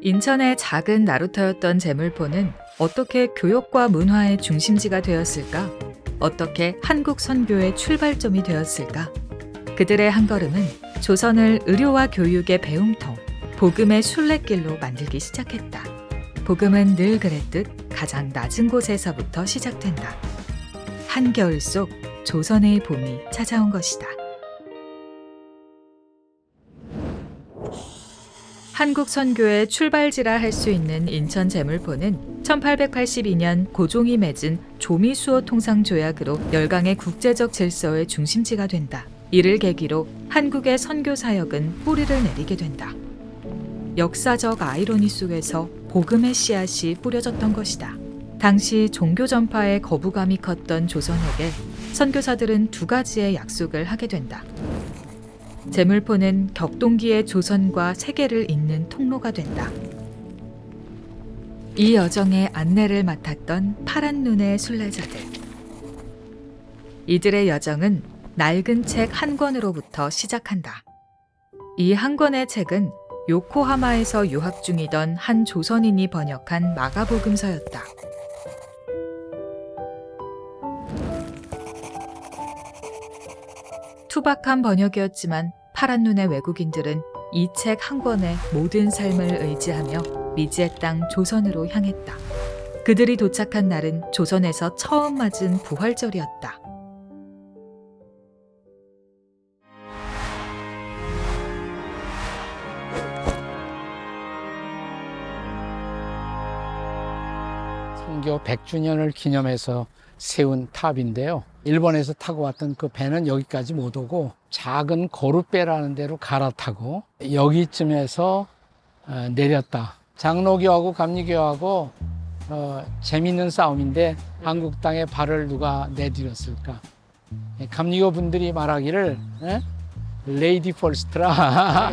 인천의 작은 나루터였던 제물포는 어떻게 교역과 문화의 중심지가 되었을까? 어떻게 한국 선교의 출발점이 되었을까? 그들의 한 걸음은 조선을 의료와 교육의 배움터, 복음의 순례길로 만들기 시작했다. 복음은 늘 그랬듯 가장 낮은 곳에서부터 시작된다. 한겨울 속 조선의 봄이 찾아온 것이다. 한국 선교의 출발지라 할 수 있는 인천 제물포는 1882년 고종이 맺은 조미수호 통상조약으로 열강의 국제적 질서의 중심지가 된다. 이를 계기로 한국의 선교 사역은 뿌리를 내리게 된다. 역사적 아이러니 속에서 복음의 씨앗이 뿌려졌던 것이다. 당시 종교 전파에 거부감이 컸던 조선에게 선교사들은 두 가지의 약속을 하게 된다. 제물포는 격동기의 조선과 세계를 잇는 통로가 된다. 이 여정의 안내를 맡았던 파란 눈의 순례자들. 이들의 여정은 낡은 책 한 권으로부터 시작한다. 이 한 권의 책은 요코하마에서 유학 중이던 한 조선인이 번역한 마가복음서였다. 투박한 번역이었지만 파란 눈의 외국인들은 이 책 한 권의 모든 삶을 의지하며 미지의 땅 조선으로 향했다. 그들이 도착한 날은 조선에서 처음 맞은 부활절이었다. 선교 100주년을 기념해서 세운 탑인데요. 일본에서 타고 왔던 그 배는 여기까지 못 오고 작은 거룻배라는 데로 갈아타고 여기쯤에서 내렸다. 장로교하고 감리교하고 재밌는 싸움인데 한국 땅에 발을 누가 내디뎠을까? 감리교 분들이 말하기를 레이디 펄스트라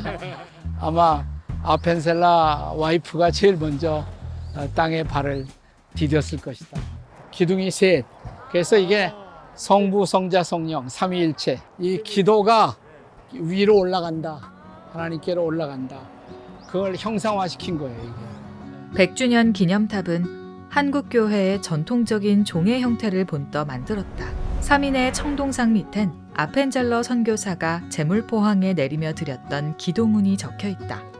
아마 아펜셀라 와이프가 제일 먼저 땅에 발을 디뎠을 것이다. 기둥이 셋. 그래서 이게 성부, 성자, 성령, 삼위일체. 이 기도가 위로 올라간다. 하나님께로 올라간다. 그걸 형상화시킨 거예요, 이게. 100주년 기념탑은 한국교회의 전통적인 종의 형태를 본떠 만들었다. 삼인의 청동상 밑엔 아펜젤러 선교사가 제물포항에 내리며 드렸던 기도문이 적혀 있다.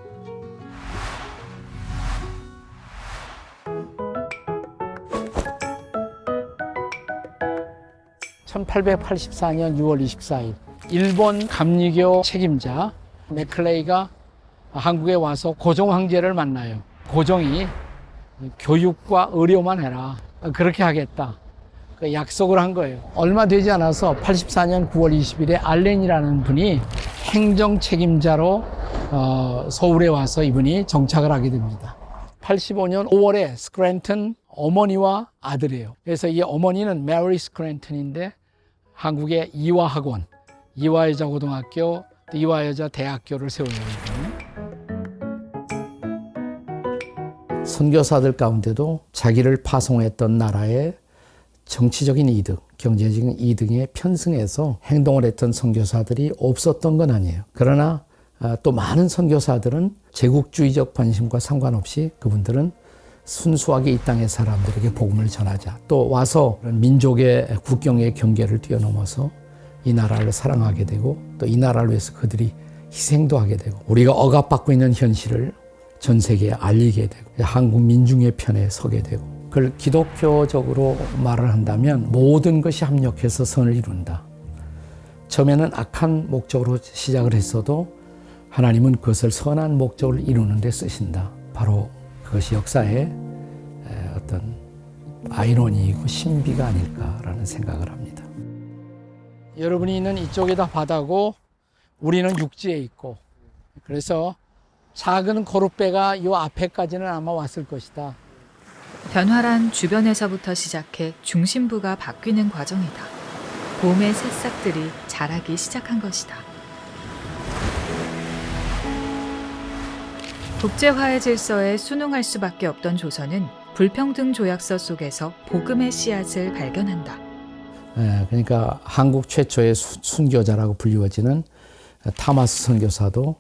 (1884년 6월 24일) 일본 감리교 책임자 맥클레이가 한국에 와서 고종 황제를 만나요. 고종이 교육과 의료만 해라, 그렇게 하겠다, 그 약속을 한 거예요. 얼마 되지 않아서 84년 9월 20일에 알렌이라는 분이 행정 책임자로 서울에 와서 이분이 정착을 하게 됩니다. 85년 5월에 스크랜턴 어머니와 아들이에요. 그래서 이 어머니는 메리 스크랜턴인데 한국의 이화학원, 이화여자고등학교, 이화여자 대학교를 세워요. 선교사들 가운데도 자기를 파송했던 나라의 정치적인 이득, 경제적인 이득에 편승해서 행동을 했던 선교사들이 없었던 건 아니에요. 그러나 또 많은 선교사들은 제국주의적 관심과 상관없이 그분들은 순수하게 이 땅의 사람들에게 복음을 전하자. 또 와서 민족의 국경의 경계를 뛰어넘어서 이 나라를 사랑하게 되고 또 이 나라를 위해서 그들이 희생도 하게 되고 우리가 억압받고 있는 현실을 전 세계에 알리게 되고 한국 민중의 편에 서게 되고 그걸 기독교적으로 말을 한다면 모든 것이 합력해서 선을 이룬다. 처음에는 악한 목적으로 시작을 했어도 하나님은 그것을 선한 목적을 이루는 데 쓰신다. 바로 그것이 역사의 어떤 아이러니이고 신비가 아닐까라는 생각을 합니다. 여러분이 있는 이쪽이 다 바다고 우리는 육지에 있고, 그래서 작은 거룻배가 이 앞에까지는 아마 왔을 것이다. 변화란 주변에서부터 시작해 중심부가 바뀌는 과정이다. 봄의 새싹들이 자라기 시작한 것이다. 국제화의 질서에 순응할 수밖에 없던 조선은 불평등 조약서 속에서 복음의 씨앗을 발견한다. 그러니까 한국 최초의 순교자라고 불리워지는 타마스 선교사도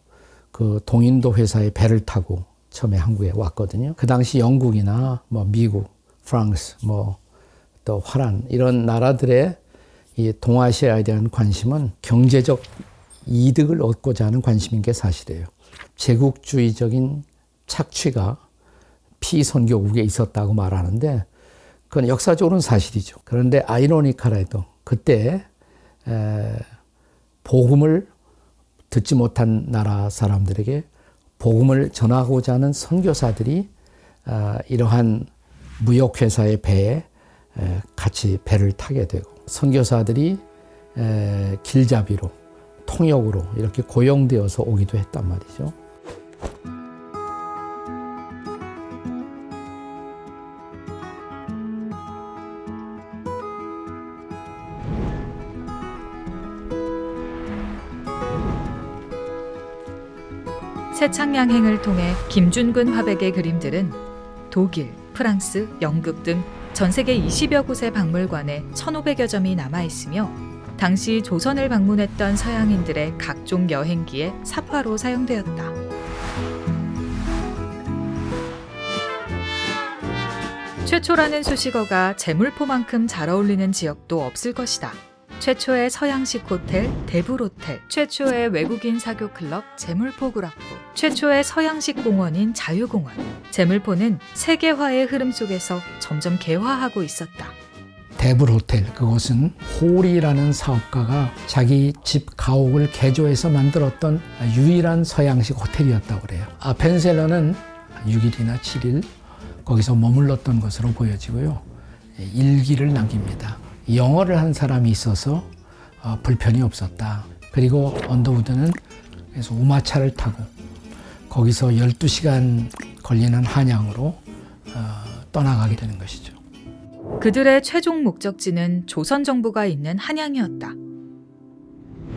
그 동인도 회사의 배를 타고 처음에 한국에 왔거든요. 그 당시 영국이나 뭐 미국, 프랑스, 뭐 또 화란 이런 나라들의 이 동아시아에 대한 관심은 경제적 이득을 얻고자 하는 관심인 게 사실이에요. 제국주의적인 착취가 피선교국에 있었다고 말하는데 그건 역사적으로는 사실이죠. 그런데 아이러니컬하게도 그때 복음을 듣지 못한 나라 사람들에게 복음을 전하고자 하는 선교사들이 이러한 무역회사의 배에 같이 배를 타게 되고 선교사들이 길잡이로 통역으로 이렇게 고용되어서 오기도 했단 말이죠. 세창양행을 통해 김준근 화백의 그림들은 독일, 프랑스, 영국 등 전 세계 20여 곳의 박물관에 1,500여 점이 남아있으며 당시 조선을 방문했던 서양인들의 각종 여행기에 사파로 사용되었다. 최초라는 수식어가 제물포만큼 잘 어울리는 지역도 없을 것이다. 최초의 서양식 호텔 대불호텔, 최초의 외국인 사교 클럽 제물포구락부, 최초의 서양식 공원인 자유공원. 제물포는 세계화의 흐름 속에서 점점 개화하고 있었다. 대불호텔, 그곳은 홀이라는 사업가가 자기 집 가옥을 개조해서 만들었던 유일한 서양식 호텔이었다고 그래요. 아펜셀러는 6일이나 7일 거기서 머물렀던 것으로 보여지고요. 일기를 남깁니다. 영어를 한 사람이 있어서 불편이 없었다. 그리고 언더우드는 그래서 우마차를 타고 거기서 12시간 걸리는 한양으로 떠나가게 되는 것이죠. 그들의 최종 목적지는 조선 정부가 있는 한양이었다.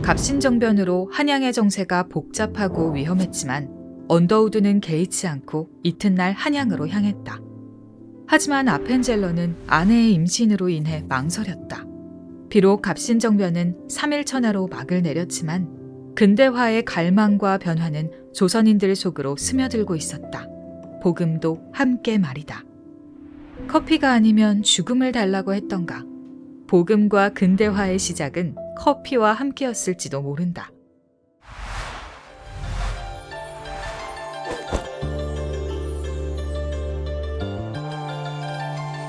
갑신정변으로 한양의 정세가 복잡하고 위험했지만 언더우드는 개의치 않고 이튿날 한양으로 향했다. 하지만 아펜젤러는 아내의 임신으로 인해 망설였다. 비록 갑신정변은 3일 천하로 막을 내렸지만 근대화의 갈망과 변화는 조선인들 속으로 스며들고 있었다. 복음도 함께 말이다. 커피가 아니면 죽음을 달라고 했던가. 복음과 근대화의 시작은 커피와 함께였을지도 모른다.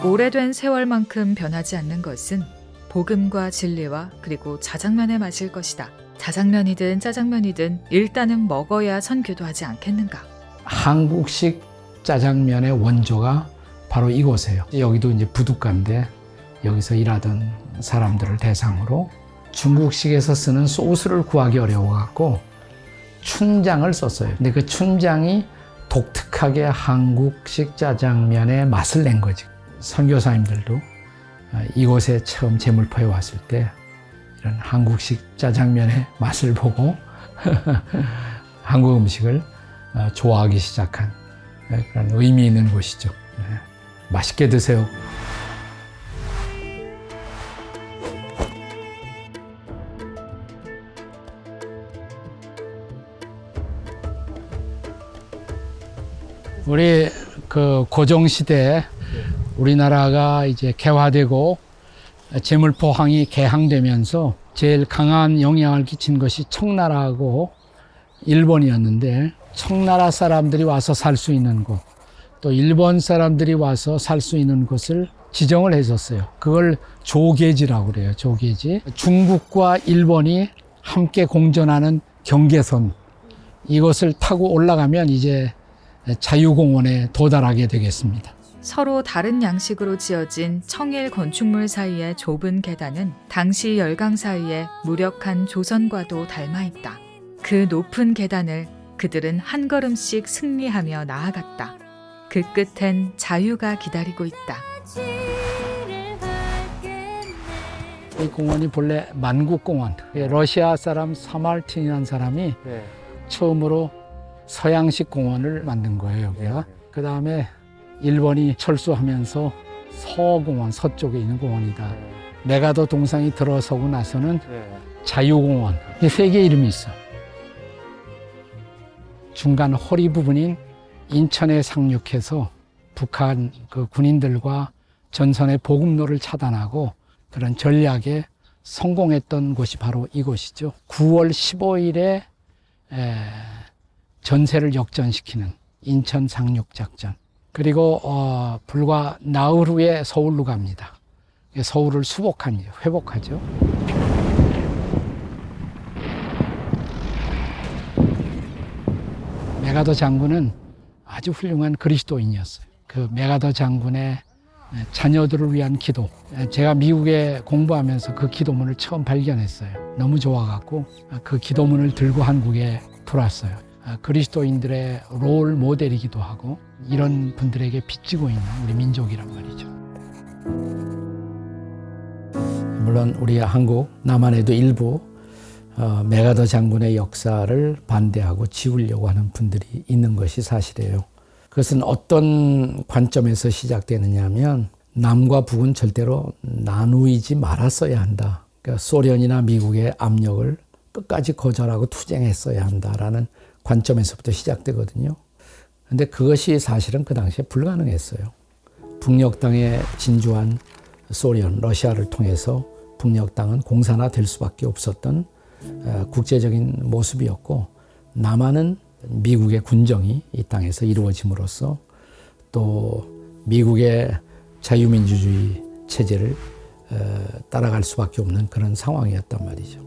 오래된 세월만큼 변하지 않는 것은 복음과 진리와 그리고 자장면의 맛일 것이다. 자장면이든 짜장면이든 일단은 먹어야 선교도 하지 않겠는가. 한국식 짜장면의 원조가 바로 이곳이에요. 여기도 이제 부둣가인데 여기서 일하던 사람들을 대상으로 중국식에서 쓰는 소스를 구하기 어려워갖고 춘장을 썼어요. 근데 그 춘장이 독특하게 한국식 짜장면의 맛을 낸 거지. 선교사님들도 이곳에 처음 제물포에 왔을 때 이런 한국식 짜장면의 맛을 보고 한국 음식을 좋아하기 시작한 그런 의미 있는 곳이죠. 맛있게 드세요. 우리 그 고종시대에 우리나라가 이제 개화되고 제물포항이 개항되면서 제일 강한 영향을 끼친 것이 청나라하고 일본이었는데 청나라 사람들이 와서 살 수 있는 곳, 또 일본 사람들이 와서 살 수 있는 곳을 지정을 했었어요. 그걸 조계지라고 그래요. 조계지. 중국과 일본이 함께 공존하는 경계선, 이것을 타고 올라가면 이제 자유공원에 도달하게 되겠습니다. 서로 다른 양식으로 지어진 청일 건축물 사이의 좁은 계단은 당시 열강 사이에 무력한 조선과도 닮아있다. 그 높은 계단을 그들은 한 걸음씩 승리하며 나아갔다. 그 끝엔 자유가 기다리고 있다. 이 공원이 본래 만국공원, 러시아 사람 사마르틴이라는 사람이 처음으로 서양식 공원을 만든 거예요. 여기가. 그 다음에 일본이 철수하면서 서공원, 서쪽에 있는 공원이다. 메가더 동상이 들어서고 나서는 자유공원. 이 세 개의 이름이 있어. 중간 허리 부분인 인천에 상륙해서 북한 그 군인들과 전선의 보급로를 차단하고 그런 전략에 성공했던 곳이 바로 이곳이죠. 9월 15일에 전세를 역전시키는 인천 상륙작전. 그리고 불과 나흘 후에 서울로 갑니다. 서울을 회복하죠. 메가더 장군은 아주 훌륭한 그리스도인이었어요. 그 메가더 장군의 자녀들을 위한 기도. 제가 미국에 공부하면서 그 기도문을 처음 발견했어요. 너무 좋아갖고 그 기도문을 들고 한국에 들어왔어요. 그리스도인들의 롤 모델이기도 하고 이런 분들에게 빚지고 있는 우리 민족이란 말이죠. 물론 우리 한국 남한에도 일부 메가더 장군의 역사를 반대하고 지우려고 하는 분들이 있는 것이 사실이에요. 그것은 어떤 관점에서 시작되느냐 하면 남과 북은 절대로 나누이지 말았어야 한다. 그러니까 소련이나 미국의 압력을 끝까지 거절하고 투쟁했어야 한다라는 관점에서부터 시작되거든요. 그런데 그것이 사실은 그 당시에 불가능했어요. 북녘 땅에 진주한 소련, 러시아를 통해서 북녘 땅은 공산화될 수밖에 없었던 국제적인 모습이었고 남한은 미국의 군정이 이 땅에서 이루어짐으로써 또 미국의 자유민주주의 체제를 따라갈 수밖에 없는 그런 상황이었단 말이죠.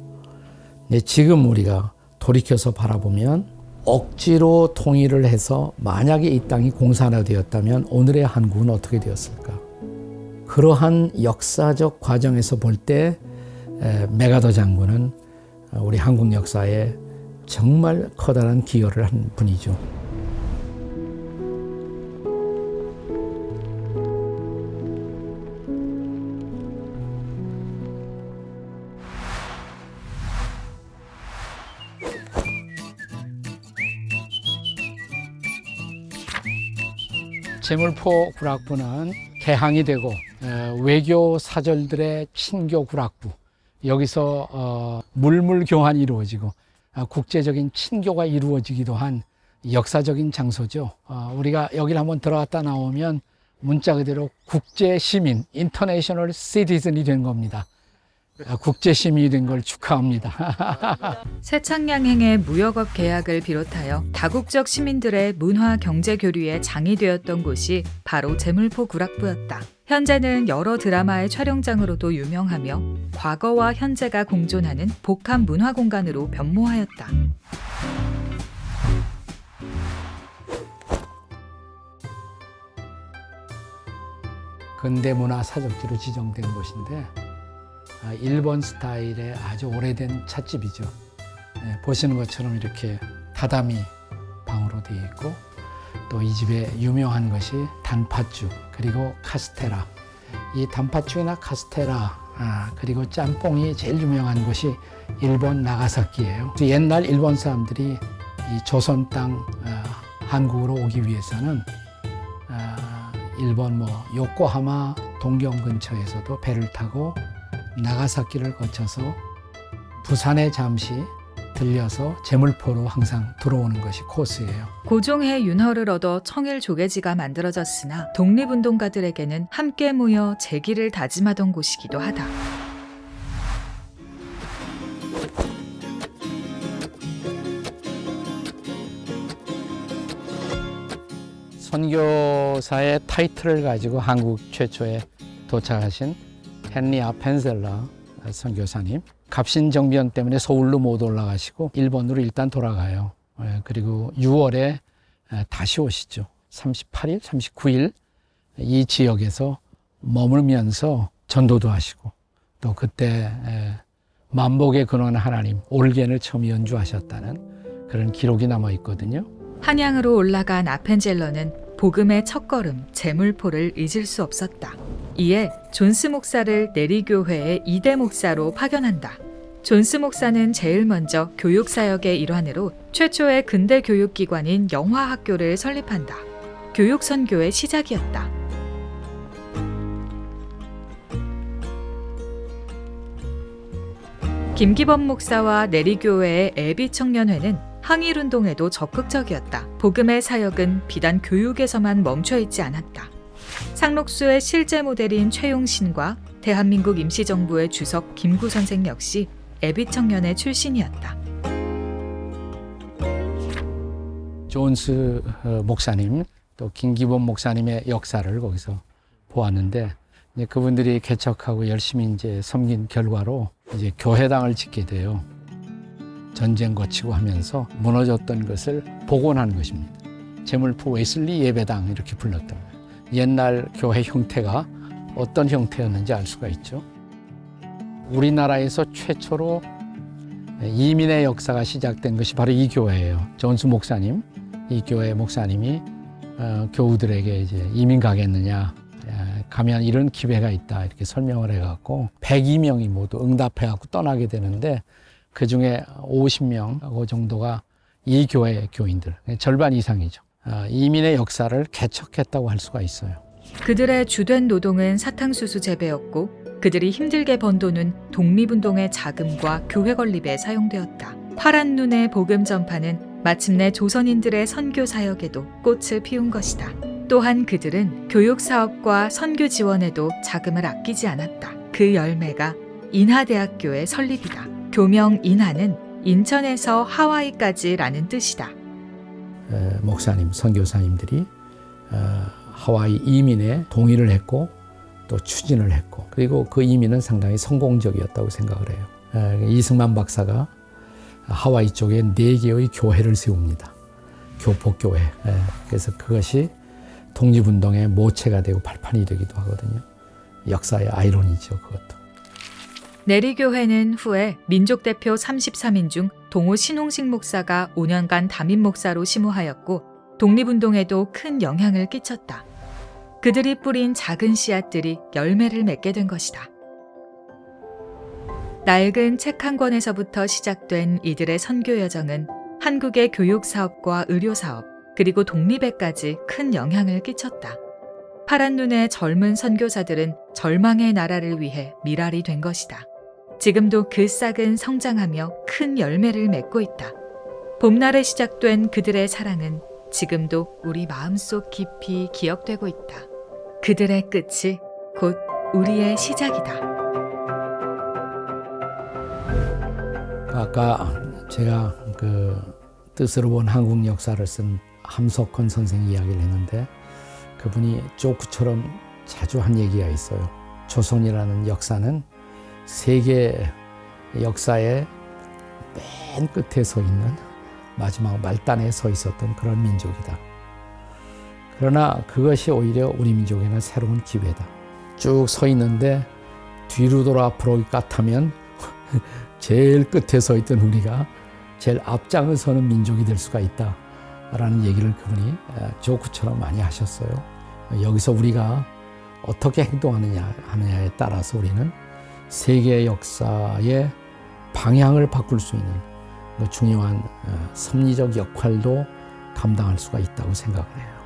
근데 지금 우리가 돌이켜서 바라보면 억지로 통일을 해서 만약에 이 땅이 공산화되었다면 오늘의 한국은 어떻게 되었을까? 그러한 역사적 과정에서 볼 때 메가더 장군은 우리 한국 역사에 정말 커다란 기여를 한 분이죠. 제물포 구락부는 개항이 되고 외교 사절들의 친교 구락부, 여기서 물물 교환이 이루어지고 국제적인 친교가 이루어지기도 한 역사적인 장소죠. 우리가 여기를 한번 들어갔다 나오면 문자 그대로 국제 시민, 인터내셔널 시티즌이 된 겁니다. 국제 시민이 된 걸 축하합니다. 세창양행의 무역업 계약을 비롯하여 다국적 시민들의 문화 경제 교류의 장이 되었던 곳이 바로 제물포 구락부였다. 현재는 여러 드라마의 촬영장으로도 유명하며 과거와 현재가 공존하는 복합 문화 공간으로 변모하였다. 근대문화 사적지로 지정된 곳인데 일본 스타일의 아주 오래된 찻집이죠. 보시는 것처럼 이렇게 다다미 방으로 되어 있고 또 이 집에 유명한 것이 단팥죽 그리고 카스테라. 이 단팥죽이나 카스테라 그리고 짬뽕이 제일 유명한 곳이 일본 나가사키예요. 옛날 일본 사람들이 이 조선 땅 한국으로 오기 위해서는 일본 요코하마 동경 근처에서도 배를 타고 나가사키를 거쳐서 부산에 잠시 들려서 제물포로 항상 들어오는 것이 코스예요. 고종의 윤허를 얻어 청일 조계지가 만들어졌으나 독립운동가들에게는 함께 모여 재기를 다짐하던 곳이기도 하다. 선교사의 타이틀을 가지고 한국 최초에 도착하신 헨리 아펜셀라 선교사님, 갑신정변 때문에 서울로 못 올라가시고 일본으로 일단 돌아가요. 그리고 6월에 다시 오시죠. 38일, 39일 이 지역에서 머물면서 전도도 하시고 또 그때 만복의 근원 하나님 올겐을 처음 연주하셨다는 그런 기록이 남아 있거든요. 한양으로 올라간 아펜젤러는 복음의 첫걸음 제물포를 잊을 수 없었다. 이에 존스 목사를 내리교회의 2대 목사로 파견한다. 존스 목사는 제일 먼저 교육사역의 일환으로 최초의 근대 교육기관인 영화학교를 설립한다. 교육선교의 시작이었다. 김기범 목사와 내리교회의 애비청년회는 항일운동에도 적극적이었다. 복음의 사역은 비단 교육에서만 멈춰 있지 않았다. 상록수의 실제 모델인 최용신과 대한민국 임시정부의 주석 김구 선생 역시 애비청년의 출신이었다. 존스 목사님 또 김기범 목사님의 역사를 거기서 보았는데 이제 그분들이 개척하고 열심히 이제 섬긴 결과로 이제 교회당을 짓게 돼요. 전쟁 거치고 하면서 무너졌던 것을 복원한 것입니다. 제물포 웨슬리 예배당 이렇게 불렀던 거예요. 옛날 교회 형태가 어떤 형태였는지 알 수가 있죠. 우리나라에서 최초로 이민의 역사가 시작된 것이 바로 이 교회예요. 존스 목사님, 이 교회 목사님이 교우들에게 이제 이민 가겠느냐, 가면 이런 기회가 있다 이렇게 설명을 해갖고 102명이 모두 응답해갖고 떠나게 되는데 그 중에 50명 정도가 이 교회 교인들, 절반 이상이죠. 이민의 역사를 개척했다고 할 수가 있어요. 그들의 주된 노동은 사탕수수 재배였고 그들이 힘들게 번 돈은 독립운동의 자금과 교회 건립에 사용되었다. 파란 눈의 복음 전파는 마침내 조선인들의 선교 사역에도 꽃을 피운 것이다. 또한 그들은 교육 사업과 선교 지원에도 자금을 아끼지 않았다. 그 열매가 인하대학교의 설립이다. 교명 인하는 인천에서 하와이까지라는 뜻이다. 목사님, 선교사님들이 하와이 이민에 동의를 했고 또 추진을 했고 그리고 그 이민은 상당히 성공적이었다고 생각을 해요. 이승만 박사가 하와이 쪽에 4개의 교회를 세웁니다. 교포교회. 그래서 그것이 독립운동의 모체가 되고 발판이 되기도 하거든요. 역사의 아이러니죠, 그것도. 내리교회는 후에 민족대표 33인 중 동호 신홍식 목사가 5년간 담임 목사로 심우하였고 독립운동에도 큰 영향을 끼쳤다. 그들이 뿌린 작은 씨앗들이 열매를 맺게 된 것이다. 낡은 책 한 권에서부터 시작된 이들의 선교 여정은 한국의 교육 사업과 의료 사업, 그리고 독립에까지 큰 영향을 끼쳤다. 파란 눈의 젊은 선교사들은 절망의 나라를 위해 미랄이 된 것이다. 지금도 그 싹은 성장하며 큰 열매를 맺고 있다. 봄날에 시작된 그들의 사랑은 지금도 우리 마음속 깊이 기억되고 있다. 그들의 끝이 곧 우리의 시작이다. 아까 제가 그 뜻으로 본 한국 역사를 쓴 함석헌 선생 이야기를 했는데 그분이 조크처럼 자주 한 얘기가 있어요. 조선이라는 역사는 세계 역사의 맨 끝에 서 있는 마지막 말단에 서 있었던 그런 민족이다. 그러나 그것이 오히려 우리 민족에는 새로운 기회다. 쭉 서 있는데 뒤로 돌아 앞으로 까타면 제일 끝에 서 있던 우리가 제일 앞장을 서는 민족이 될 수가 있다. 라는 얘기를 그분이 조크처럼 많이 하셨어요. 여기서 우리가 어떻게 하느냐에 따라서 우리는 세계 역사의 방향을 바꿀 수 있는 중요한 섭리적 역할도 감당할 수가 있다고 생각을 해요.